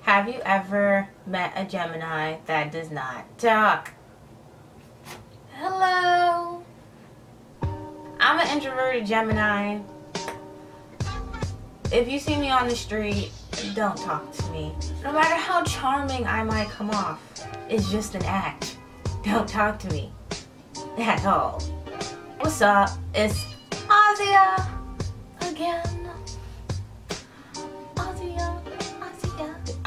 Have you ever met a Gemini that does not talk? Hello. I'm an introverted Gemini. If you see me on the street, don't talk to me. No matter how charming I might come off, it's just an act. Don't talk to me at all. What's up? It's Azia again. Azia.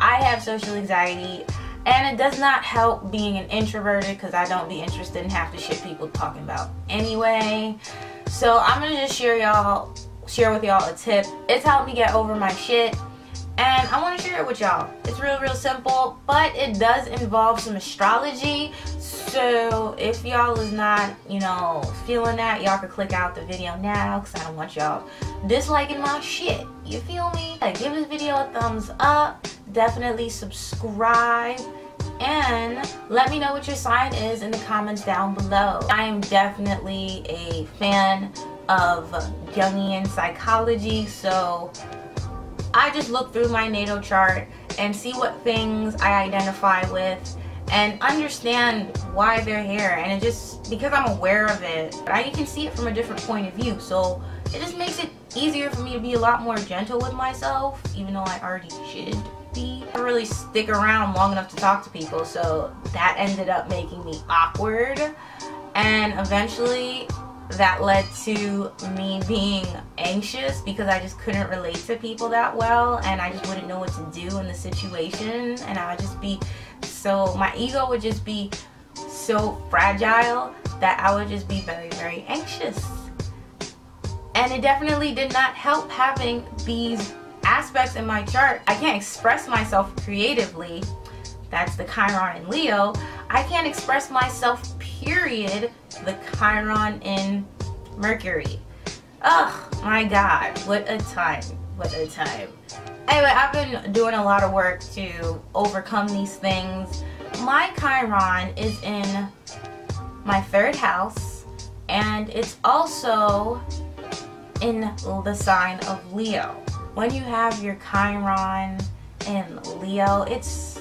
I have social anxiety, and it does not help being an introverted because I don't be interested in half the shit people talking about anyway. So I'm gonna just share with y'all a tip. It's helped me get over my shit, and I want to share it with y'all. It's real simple, but it does involve some astrology. So if y'all is not, feeling that, y'all could click out the video now because I don't want y'all disliking my shit. You feel me? Give this video a thumbs up. Definitely subscribe. And let me know what your sign is in the comments down below. I am definitely a fan of Jungian psychology, so I just look through my natal chart and see what things I identify with and understand why they're here. And it just, because I'm aware of it, I can see it from a different point of view, so it just makes it easier for me to be a lot more gentle with myself, even though I already should be. I don't really stick around long enough to talk to people, so that ended up making me awkward, and eventually that led to me being anxious because I just couldn't relate to people that well, and I just wouldn't know what to do in the situation, and I would just be so, my ego would just be so fragile that I would just be very anxious. And it definitely did not help having these aspects in my chart. I can't express myself creatively. That's the Chiron in Leo. I can't express myself, period. The Chiron in Mercury. Oh my God, what a time. What a time. Anyway, I've been doing a lot of work to overcome these things. My Chiron is in my 3rd house, and it's also in the sign of Leo. When you have your Chiron in Leo, it's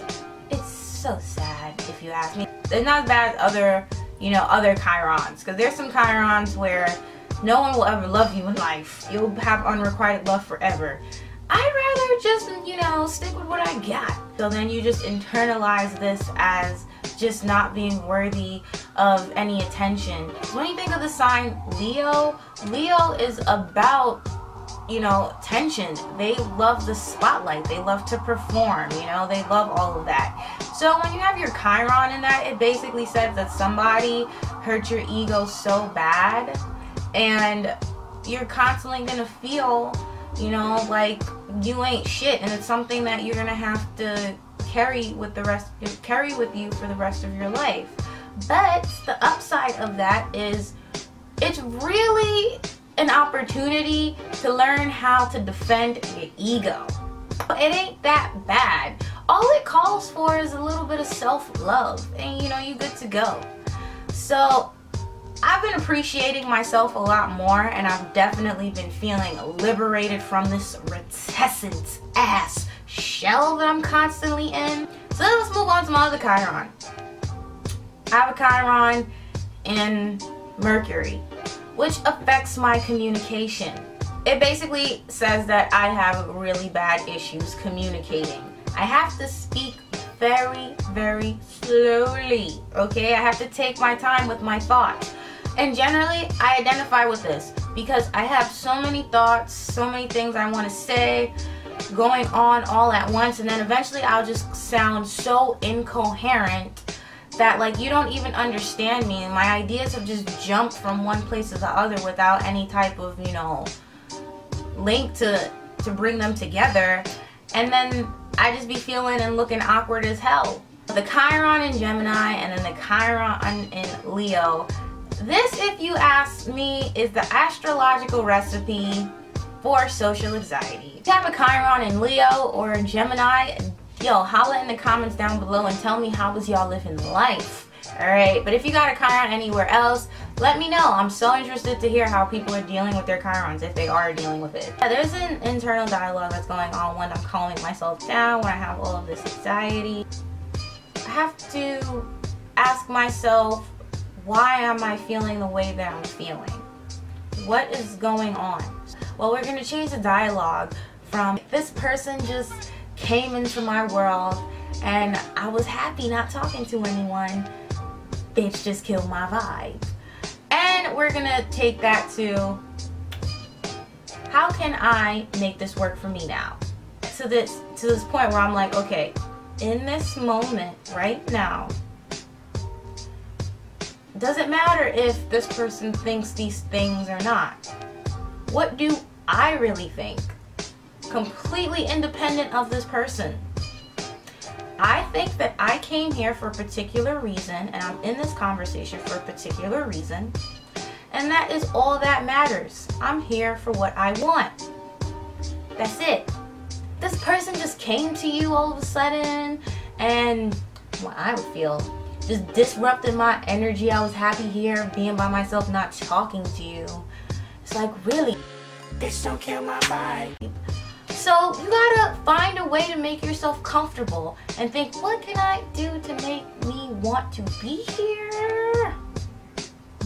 so sad, if you ask me. It's not as bad as other Chirons, because there's some Chirons where no one will ever love you in life. You'll have unrequited love forever. I'd rather just, stick with what I got. So then you just internalize this as just not being worthy of any attention. When you think of the sign Leo, Leo is about, attention. They love the spotlight. They love to perform, they love all of that. So when you have your Chiron in that, it basically says that somebody hurt your ego so bad, and you're constantly gonna feel, like you ain't shit, and it's something that you're gonna have to carry with you for the rest of your life. But the upside of that is it's really an opportunity to learn how to defend your ego. It ain't that bad. All it calls for is a little bit of self-love, and you're good to go. So I've been appreciating myself a lot more, and I've definitely been feeling liberated from this reticent ass shell that I'm constantly in. So let's move on to my other Chiron. I have a Chiron in Mercury, which affects my communication. It basically says that I have really bad issues communicating. I have to speak very slowly, okay? I have to take my time with my thoughts. And generally, I identify with this because I have so many thoughts, so many things I want to say going on all at once, and then eventually I'll just sound so incoherent that you don't even understand me, and my ideas have just jumped from one place to the other without any type of, link to bring them together, and then I just be feeling and looking awkward as hell. The Chiron in Gemini and then the Chiron in Leo. This, if you ask me, is the astrological recipe for social anxiety. If you have a Chiron in Leo or Gemini, yo, holla in the comments down below and tell me how was y'all living life. Alright, but if you got a Chiron anywhere else, let me know. I'm so interested to hear how people are dealing with their Chirons, if they are dealing with it. There's an internal dialogue that's going on when I'm calming myself down, when I have all of this anxiety. I have to ask myself, why am I feeling the way that I'm feeling? What is going on? Well, we're going to change the dialogue from, this person just came into my world and I was happy not talking to anyone, bitch just killed my vibe. And we're going to take that to, how can I make this work for me now? To this point where I'm like, okay, in this moment right now, does it matter if this person thinks these things or not? What do I really think? Completely independent of this person. I think that I came here for a particular reason, and I'm in this conversation for a particular reason, and that is all that matters. I'm here for what I want. That's it. This person just came to you all of a sudden, and well, I would feel just disrupted my energy. I was happy here, being by myself, not talking to you. It's like, really? Bitch, don't kill my vibe. So you gotta find a way to make yourself comfortable and think, what can I do to make me want to be here?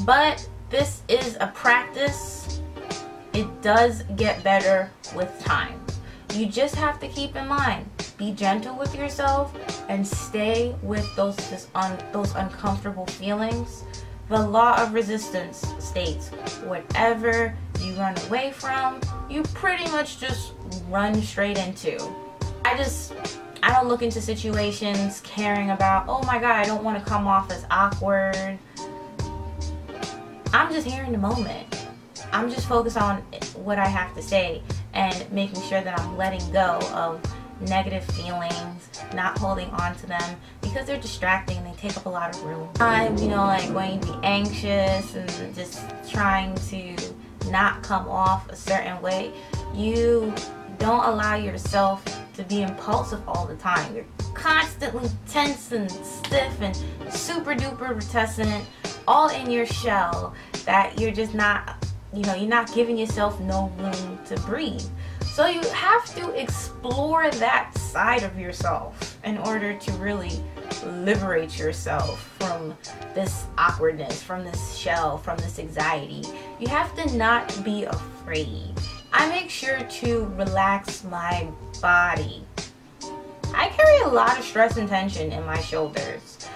But this is a practice. It does get better with time. You just have to keep in mind, be gentle with yourself and stay with those uncomfortable feelings. The law of resistance states, whatever you run away from, you pretty much just run straight into. I don't look into situations caring about, oh my god, I don't want to come off as awkward. I'm just here in the moment. I'm just focused on what I have to say and making sure that I'm letting go of negative feelings, not holding on to them because they're distracting and they take up a lot of room. I'm, like going to be anxious and just trying to not come off a certain way. You don't allow yourself to be impulsive all the time. You're constantly tense and stiff and super duper reticent, all in your shell, that you're just not, you're not giving yourself no room to breathe. So you have to explore that side of yourself in order to really liberate yourself from this awkwardness, from this shell, from this anxiety. You have to not be afraid. I make sure to relax my body. I carry a lot of stress and tension in my shoulders.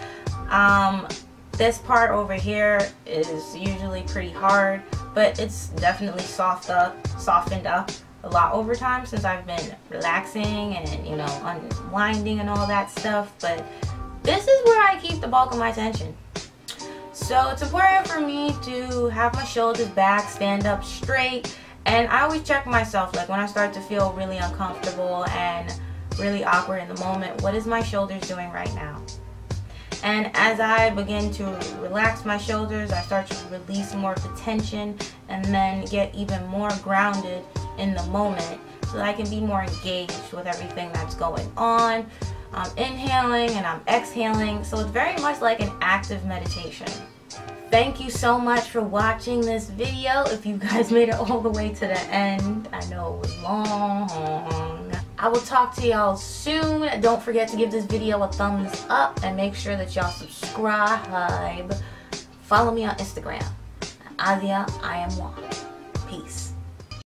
This part over here is usually pretty hard, but it's definitely softened up a lot over time since I've been relaxing and unwinding and all that stuff. But this is where I keep the bulk of my tension. So it's important for me to have my shoulders back, stand up straight, and I always check myself, like when I start to feel really uncomfortable and really awkward in the moment, what is my shoulders doing right now? And as I begin to relax my shoulders, I start to release more of the tension and then get even more grounded in the moment so that I can be more engaged with everything that's going on. I'm inhaling and I'm exhaling, so it's very much like an active meditation. Thank you so much for watching this video. If you guys made it all the way to the end, I know it was long. I will talk to y'all soon. Don't forget to give this video a thumbs up and make sure that y'all subscribe. Follow me on Instagram. Azia, I am one. Peace.